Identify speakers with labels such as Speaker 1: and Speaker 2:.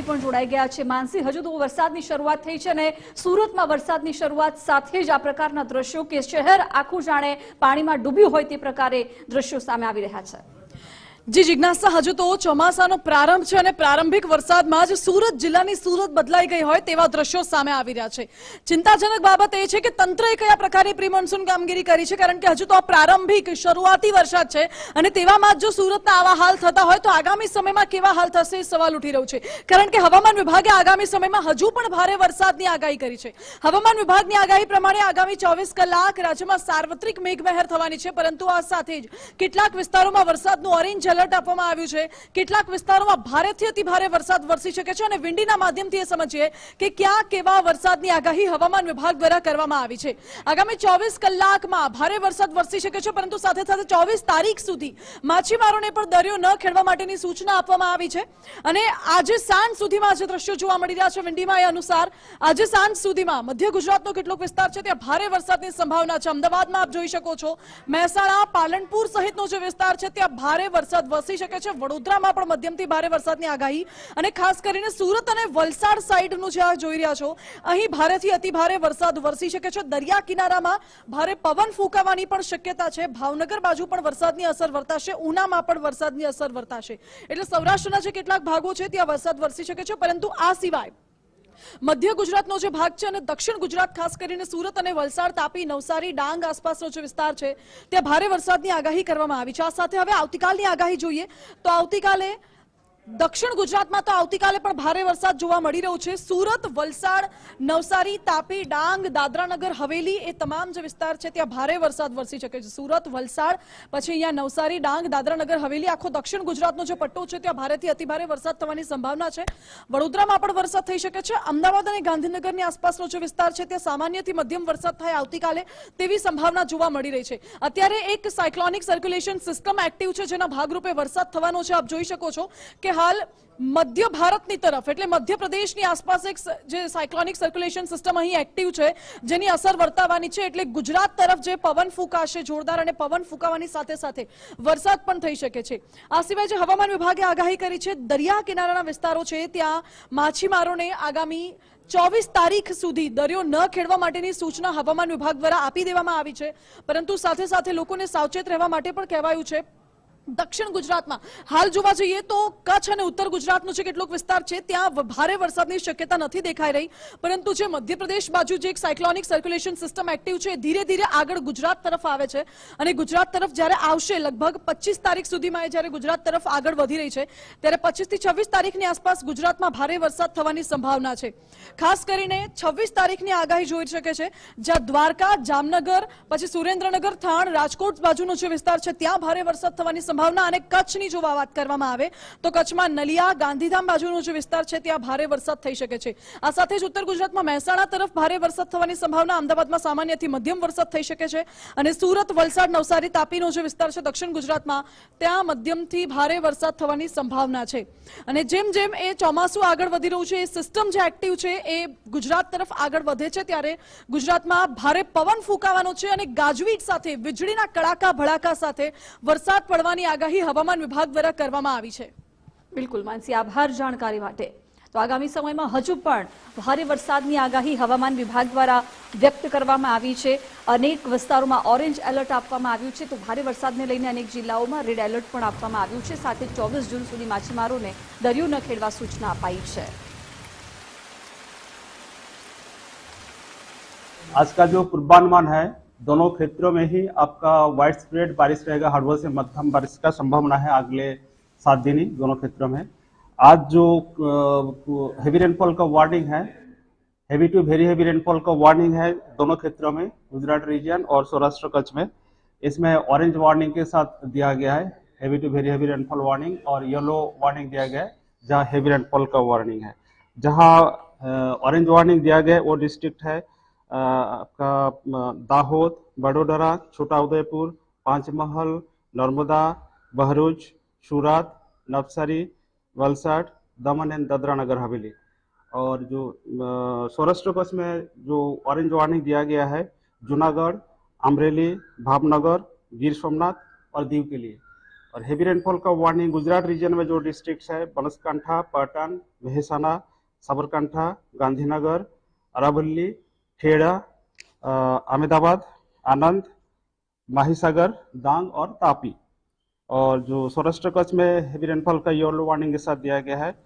Speaker 1: પણ જોડાઈ ગયા છે। માનસી, હજુ તો વરસાદની શરૂઆત થઈ છે અને સુરતમાં વરસાદની શરૂઆત સાથે જ આ પ્રકારના દ્રશ્યો કે શહેર આખું જાણે પાણીમાં ડૂબ્યું હોય તે પ્રકારે દ્રશ્યો સામે આવી રહ્યા છે।
Speaker 2: जी जिज्ञासा, हजू तो ચોમાસાનો प्रारंभ है और प्रारंभिक वरसादमां ज सूरत जिल्लानी सूरत बदलाई गई होय तेवा दृश्यो सामे आवी रह्या छे। चिंताजनक बाबत ए छे के तंत्रए कया प्रकारे प्री मोन्सून कामगीरी करी छे, कारण के हजू तो आ प्रारंभिक शरूआती वरसाद छे अने तेवामां जो सूरतना आवा हाल थता होय तो आगामी समयमां केवा हाल थशे सवाल उठी रह्यो छे। कारण के हवामान विभागे आगामी समयमां हजू पण भारे वरसादनी आगाही करी छे। हवामान विभागनी आगाही प्रमाणे आगामी 24 कलाक राज्यमां सार्वत्रिक मेघमहेर थवानी छे, परंतु आ साथे ज કેટલાક વિસ્તારોમાં વરસાદનું ઓરેન્જ એલર્ટ આપવામાં આવ્યું છે। કેટલાક વિસ્તારોમાં ભારેથી અતિ ભારે વરસાદ વરસી શકે છે અને વિંડીના માધ્યમથી એ સમજીએ કે ક્યાં કેવા વરસાદની આગાહી હવામાન વિભાગ દ્વારા કરવામાં આવી છે। આગામી 24 કલાકમાં ભારે વરસાદ વરસી શકે છે, પરંતુ સાથે સાથે 24 તારીખ સુધી માછીમારોને પણ દરિયો ન ખેડવા માટેની સૂચના આપવામાં આવી છે। અને આજે સાંજ સુધીમાં જે દ્રશ્યો જોવા મળી રહ્યા છે વિંડીમાં એ અનુસાર આજે સાંજ સુધીમાં મધ્ય ગુજરાતનો કેટલોક વિસ્તાર છે ત્યાં ભારે વરસાદની સંભાવના છે। અમદાવાદમાં આપ જોઈ શકો છો, મહેસાણા, પાલનપુર સહિતનો જે વિસ્તાર છે ત્યાં ભારે વરસાદ વરસી શકે છે। વડોદરામાં પણ મધ્યમથી ભારે વરસાદની આગાહી અને ખાસ કરીને સુરત અને વલસાડ સાઈડનું જે આ જોઈ રહ્યા છો અહીં ભારેથી અતિ ભારે વરસાદ વરસી શકે છે। દરિયા કિનારામાં ભારે પવન ફૂંકાવાની પણ શક્યતા છે। ભાવનગર બાજુ પણ વરસાદની અસર વર્તાશે, ઉનામાં પણ વરસાદની અસર વર્તાશે। એટલે સૌરાષ્ટ્રના જે કેટલાક ભાગો છે ત્યાં વરસાદ વરસી શકે છે, પરંતુ આ સિવાય मध्य गुजरातનો જે ભાગ છે અને દક્ષિણ ગુજરાત ખાસ કરીને સુરત અને વલસાડ, તાપી, નવસારી, ડાંગ આસપાસનો જે વિસ્તાર છે ત્યાં ભારે વરસાદની આગાહી કરવામાં આવી છે। આ સાથે હવે આવતીકાલની આગાહી જોઈએ તો આવતીકાલે दक्षिण गुजरात में तो आवतीकाले पण भारे वरसाद जोवा मळी रह्यो छे। सूरत, वलसाड, नवसारी, तापी, डांग, दादरा नगर हवेली ए तमाम जो विस्तार छे त्यां भारे वरसाद वरसी शके छे। सूरत, वलसाड पछी अहींया नवसारी, डांग, दादरा नगर हवेली आखो दक्षिण गुजरातनो जो पट्टो छे त्यां भारेथी अति भारे वरसाद थवानी संभावना छे। वडोदरामां पण वरसाद थई शके छे। अमदावाद अने गांधीनगरनी आसपासनो जो विस्तार छे त्यां सामान्यथी मध्यम वरसाद थाय आवतीकाले तेवी संभावना जोवा मळी रही छे। अत्यारे एक सायक्लोनिक सर्क्युलेशन सिस्टम एक्टिव छे जेना भागरूपे वरसाद थवानो छे। आप जोई शको छो के हाल मध्य भारतनी तरफ एटले मध्य प्रदेशनी आसपास एक जे सायक्लोनिक सर्क्युलेशन सिस्टम અહીં एक्टिव છે જેની અસર વર્તાવાની છે। એટલે ગુજરાત તરફ જે પવન ફૂંકાશે જોરદાર અને પવન ફૂંકાવાની સાથે સાથે વરસાદ પણ થઈ શકે છે। આ સિવાય જે હવામાન વિભાગે આગાહી કરી છે દરિયા કિનારાના વિસ્તારો છે ત્યાં માછીમારોને આગામી 24 તારીખ સુધી દરિયો ન ખેડવા માટેની સૂચના હવામાન વિભાગ દ્વારા આપી દેવામાં આવી છે, પરંતુ સાથે સાથે લોકોને સાવચેત રહેવા માટે પણ કહેવાયું છે। दक्षिण गुजरात में हाल जोवा जईए तो कच्छ और उत्तर गुजरात जो केटलोक विस्तार है त्यां भारे वरसादनी शक्यता नहीं देखाई रही, परंतु जे मध्य प्रदेश बाजू जे एक सायक्लोनिक सर्क्युलेशन सिस्टम एक्टिव है धीरे धीरे आगळ गुजरात तरफ आवे छे अने गुजरात तरफ ज्यारे आवशे लगभग 25 तारीख सुधीमां ज्यारे गुजरात तरफ आगळ वधी रही है त्यारे 25 થી 26 तारीखनी आसपास गुजरात में भारे वरसाद थवानी संभावना है। खास करीने 26 तारीखनी आगाही जोई शके छे ज्यां द्वारका, जामनगर पछी सुरेन्द्रनगर, थाण, राजकोट बाजूनो जे विस्तार है त्यां भारे वरसाद थवानी संभावना। અને કચ્છની જો વાત કરવામાં આવે તો કચ્છમાં નલિયા, ગાંધીધામ બાજુનો જે વિસ્તાર છે ત્યાં ભારે વરસાદ થઈ શકે છે। આ સાથે જ ઉત્તર ગુજરાતમાં મહેસાણા તરફ ભારે વરસાદ થવાની સંભાવના, અમદાવાદમાં સામાન્યથી મધ્યમ વરસાદ થઈ શકે છે અને સુરત, વલસાડ, નવસારી, તાપીનો જે વિસ્તાર છે દક્ષિણ ગુજરાતમાં ત્યાં મધ્યમથી ભારે વરસાદ થવાની સંભાવના છે। અને જેમ જેમ એ ચોમાસું આગળ વધી રહ્યું છે એ સિસ્ટમ જે એક્ટિવ છે એ ગુજરાત તરફ આગળ વધે છે ત્યારે ગુજરાતમાં ભારે પવન ફૂંકાવાનો છે અને ગાજવીજ સાથે વીજળીના કડાકા ભડાકા સાથે વરસાદ પડવાની आगाही हवामान विभाग द्वारा करवामां आवी छे।
Speaker 1: बिल्कुल मानसी, आभार जानकारी माटे। तो आगामी समय में हजू पण भारे वरसादनी आगाही हवामान विभाग द्वारा व्यक्त करवामां आवी छे। अनेक विस्तारों में ऑरेंज एलर्ट आपवामां आव्युं छे तो भारे वरसादने लईने अनेक जिल्लाओं में रेड एलर्ट पण आपवामां आव्युं छे। साथे 24 जून सुधी माछीमारोने दरियो न खेडवा सूचना अपाई छे।
Speaker 3: आज का जो पूर्वानुमान है दोनों क्षेत्रों में ही आपका वाइड स्प्रेड बारिश रहेगा। हार्डवेयर से मध्यम बारिश का संभावना है अगले 7 दिन ही दोनों क्षेत्रों में। आज जो हेवी रेनफॉल का वार्निंग है, heavy to very heavy rainfall का वार्निंग है दोनों क्षेत्रों में, गुजरात रीजन और सौराष्ट्र कच्छ में। इसमें ऑरेंज वार्निंग के साथ दिया गया है heavy to very heavy rainfall warning, और येलो वार्निंग दिया गया है जहाँ हेवी रेनफॉल का वार्निंग है। जहाँ ऑरेंज वार्निंग दिया गया है वो डिस्ट्रिक्ट है आपका दाहोद, बड़ोदरा, छोटा उदयपुर, पांचमहल, नर्मदा, बहरूच, सूरत, नवसारी, वलसाड, दमन एंड दादरा नगर हवेली। और जो सौराष्ट्र कच्छ में जो ऑरेंज वार्निंग दिया गया है जूनागढ़, अमरेली, भावनगर, गिर सोमनाथ और दीव के लिए। और हेवी रेनफॉल का वार्निंग गुजरात रीजन में जो डिस्ट्रिक्ट्स है बनासकांठा, पाटन, मेहसाना, साबरकांठा, गांधीनगर, अरावली, खेड़ा, अहमदाबाद, आनंद, माहिसागर, डांग और तापी। और जो सौराष्ट्र कच्छ में हेवी रेनफॉल का येलो वार्निंग के साथ दिया गया है।